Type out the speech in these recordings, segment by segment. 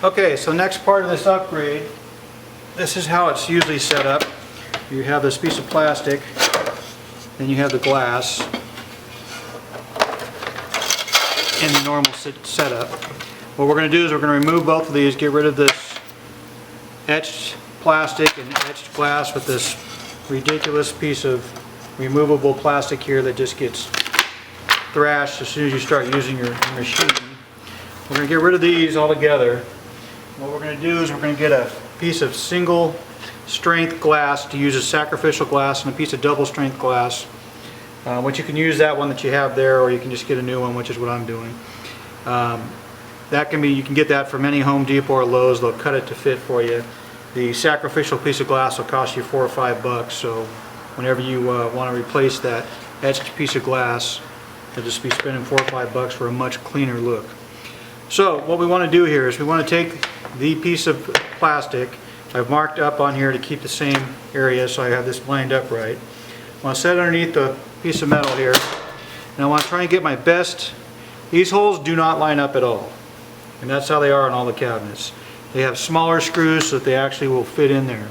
Okay, so next part of this upgrade, this is how it's usually set up. You have this piece of plastic, then you have the glass in the normal setup. What we're going to do is we're going to remove both of these, get rid of this etched plastic and etched glass with this ridiculous piece of removable plastic here that just gets thrashed as soon as you start using your machine. We're going to get rid of these altogether. What we're going to do is we're going to get a piece of single strength glass to use as sacrificial glass and a piece of double strength glass. Which you can use that one that you have there, or you can just get a new one, which is what I'm doing. That can be, you can get that from any Home Depot or Lowe's. They'll cut it to fit for you. The sacrificial piece of glass will cost you $4 or $5, so whenever you want to replace that etched piece of glass, you'll just be spending $4 or $5 for a much cleaner look. So what we want to do here is we want to take the piece of plastic. I've marked up on here to keep the same area, so I have this lined up right. I want to set it underneath the piece of metal here, and I want to try and get my best. These holes do not line up at all, and that's how they are in all the cabinets. They have smaller screws so that they actually will fit in there.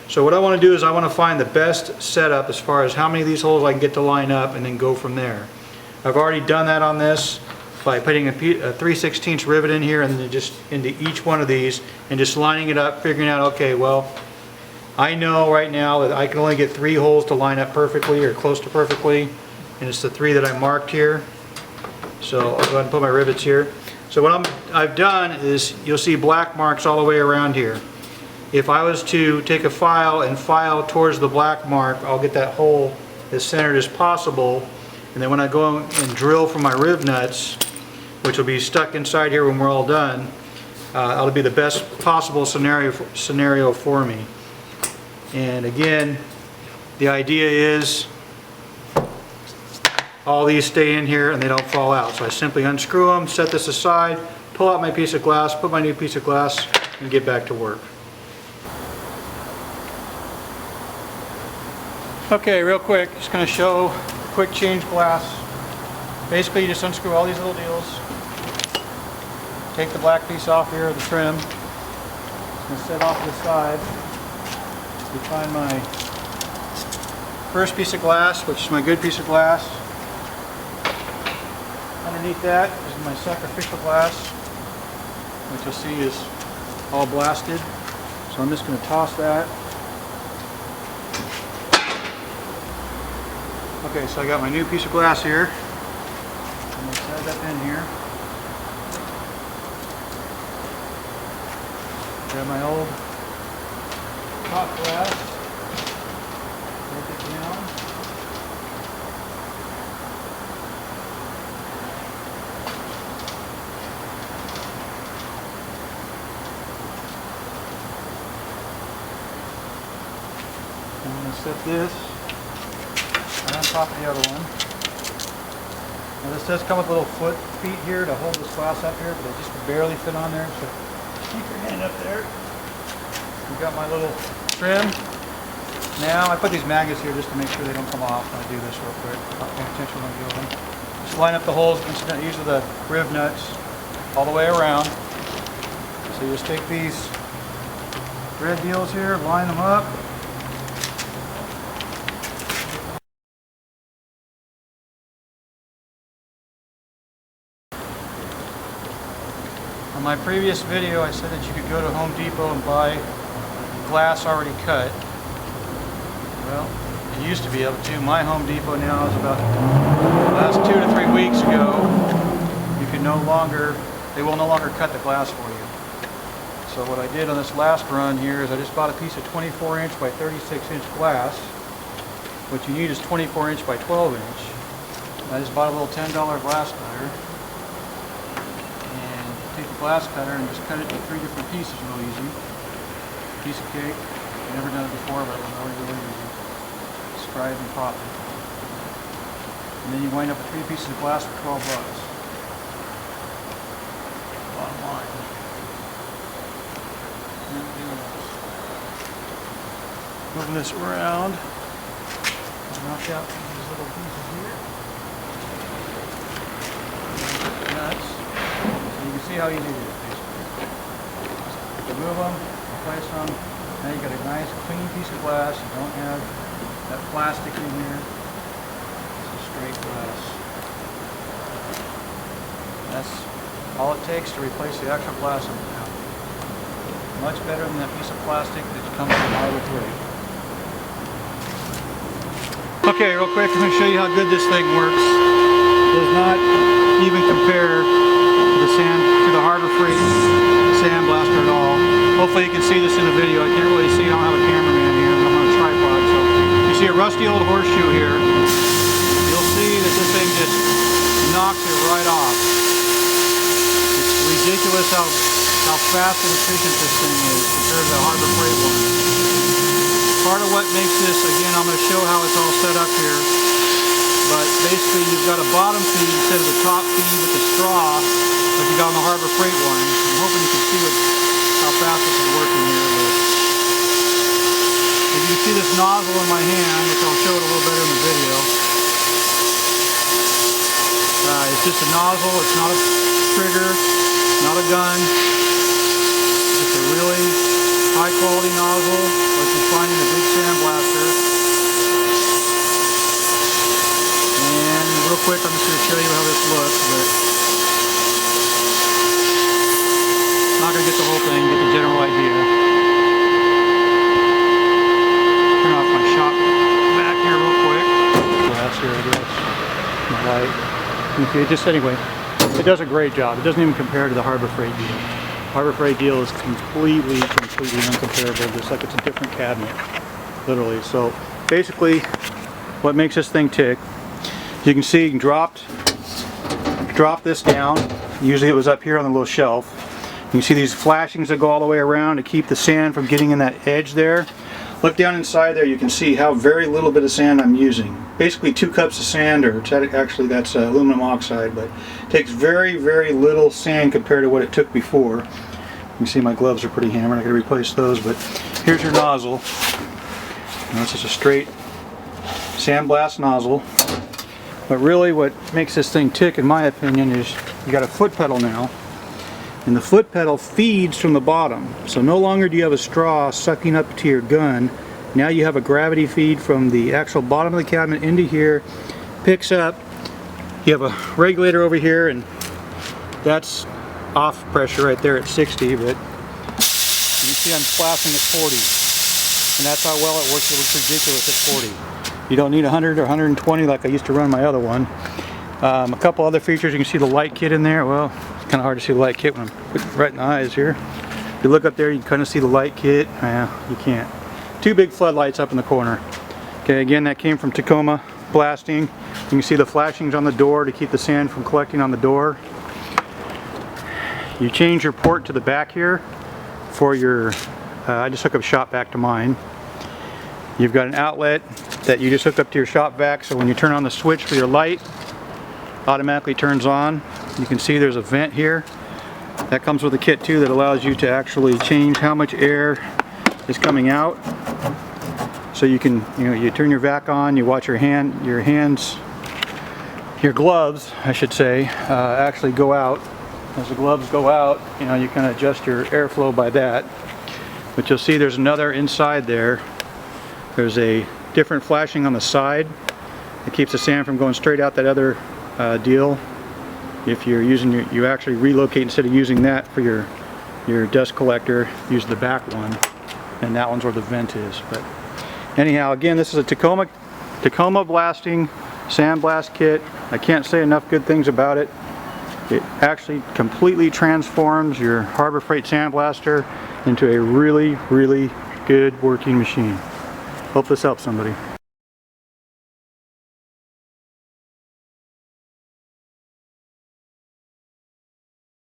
So what I want to do is I want to find the best setup as far as how many of these holes I can get to line up and then go from there. I've already done that on this by putting a 3/16 rivet in here and then just into each one of these and just lining it up, figuring out, okay, well, I know right now that I can only get 3 holes to line up perfectly or close to perfectly, and it's the 3 that I marked here. So I'll go ahead and put my rivets here. So what I've done is you'll see black marks all the way around here. If I was to take a file and file towards the black mark, I'll get that hole as centered as possible, and then when I go and drill for my riv nuts, which will be stuck inside here when we're all done, that'll be the best possible scenario for me. And again, the idea is all these stay in here and they don't fall out. So I simply unscrew them, set this aside, pull out my piece of glass, put my new piece of glass, and get back to work. Okay, real quick, just going to show quick change glass. Basically, you just unscrew all these little deals. Take the black piece off here, the trim. It's going to set off to the side. You find my first piece of glass, which is my good piece of glass. Underneath that is my sacrificial glass, which you'll see is all blasted. So I'm just going to toss that. Okay, so I got my new piece of glass here. I'm going to set that in here. Grab my old top glass, break it down. I'm going to set this right on top of the other one. Now this does come with little feet here to hold this glass up here, but they just barely fit on there, so keep your hand up there. We've got my little trim. Now I put these magnets here just to make sure they don't come off when I do this real quick. Not paying attention when I do them. Just line up the holes. These are the riv nuts all the way around. So you just take these red deals here, line them up. On my previous video I said that you could go to Home Depot and buy glass already cut. Well, you used to be able to. My Home Depot now is about the last 2 to 3 weeks ago. You can no longer, they will no longer cut the glass for you. So what I did on this last run here is I just bought a piece of 24-inch by 36-inch glass. What you need is 24-inch by 12-inch. I just bought a little $10 glass cutter. And take the glass cutter and just cut it into 3 different pieces real easy. Piece of cake. I've never done it before, but it was already really easy. Just fry it and pop it. And then you wind up with 3 pieces of glass for $12. Bottom line. Moving this around. Knock out these little pieces here. Nuts. So you can see how easy it is, basically. remove them, replace them. Now you got a nice clean piece of glass. You don't have that plastic in here. It's a straight glass. That's all it takes to replace the actual glass on it now. Much better than that piece of plastic that comes with the Harbor Freight. Okay, real quick, I'm going to show you how good this thing works. It does not even compare to the Harbor Freight Sandblaster at all. Hopefully you can see this in the video. I can't really see, I don't have a cameraman here, I'm on a tripod. So you see a rusty old horseshoe here. You'll see that this thing just knocks it right off. It's ridiculous how fast and efficient this thing is compared to the Harbor Freight one. Part of what makes this, again, I'm going to show how it's all set up here. But basically you've got a bottom feed instead of the top feed with the straw like you got on the Harbor Freight one. I'm hoping you can see how fast this is working here. But as you can see this nozzle in my hand, which I'll show it a little better in the video. It's just a nozzle, it's not a trigger, not a gun. It's a really high quality nozzle like you find in a big sandblaster. And real quick, I'm just going to show you how this looks, but I'm not going to get the whole thing, get the general idea. Turn off my shop back here real quick. Glass here, I guess. My light. Okay, just anyway, it does a great job. It doesn't even compare to the Harbor Freight deal. Harbor Freight deal is completely uncomparable, just like it's a different cabinet, literally. So basically, what makes this thing tick, you can see you can drop this down. Usually it was up here on the little shelf. You can see these flashings that go all the way around to keep the sand from getting in that edge there. Look down inside there, you can see how very little bit of sand I'm using. Basically 2 cups of sand, or actually that's aluminum oxide, but it takes very, very little sand compared to what it took before. You can see my gloves are pretty hammered, I gotta replace those, but here's your nozzle. Now, this is a straight Sandblast nozzle. But really what makes this thing tick, in my opinion, is you got a foot pedal now. And the foot pedal feeds from the bottom. So no longer do you have a straw sucking up to your gun. Now you have a gravity feed from the actual bottom of the cabinet into here. Picks up. You have a regulator over here, and that's off pressure right there at 60. But you see I'm flashing at 40. And that's how well it works. It looks ridiculous at 40. You don't need 100 or 120 like I used to run my other one. A couple other features, you can see the light kit in there. Well, it's kind of hard to see the light kit when I'm putting it right in the eyes here. If you look up there, you can kind of see the light kit. Yeah, you can't. 2 big floodlights up in the corner. Okay, again, that came from Tacoma blasting. You can see the flashings on the door to keep the sand from collecting on the door. You change your port to the back here for your, I just hook up shop vac to mine. You've got an outlet that you just hook up to your shop vac, so when you turn on the switch for your light, automatically turns on. You can see there's a vent here. That comes with a kit too that allows you to actually change how much air is coming out. So you can, you turn your vac on, you watch your gloves, I should say, actually go out. As the gloves go out, you can adjust your airflow by that. But you'll see there's another inside there. There's a different flashing on the side. It keeps the sand from going straight out that other deal. If you're using you actually relocate instead of using that for your dust collector, use the back one, and that one's where the vent is. But anyhow, again, this is a Tacoma blasting Sandblast kit. I can't say enough good things about it. It actually completely transforms your Harbor Freight Sandblaster into a really, really good working machine. Hope this helps somebody.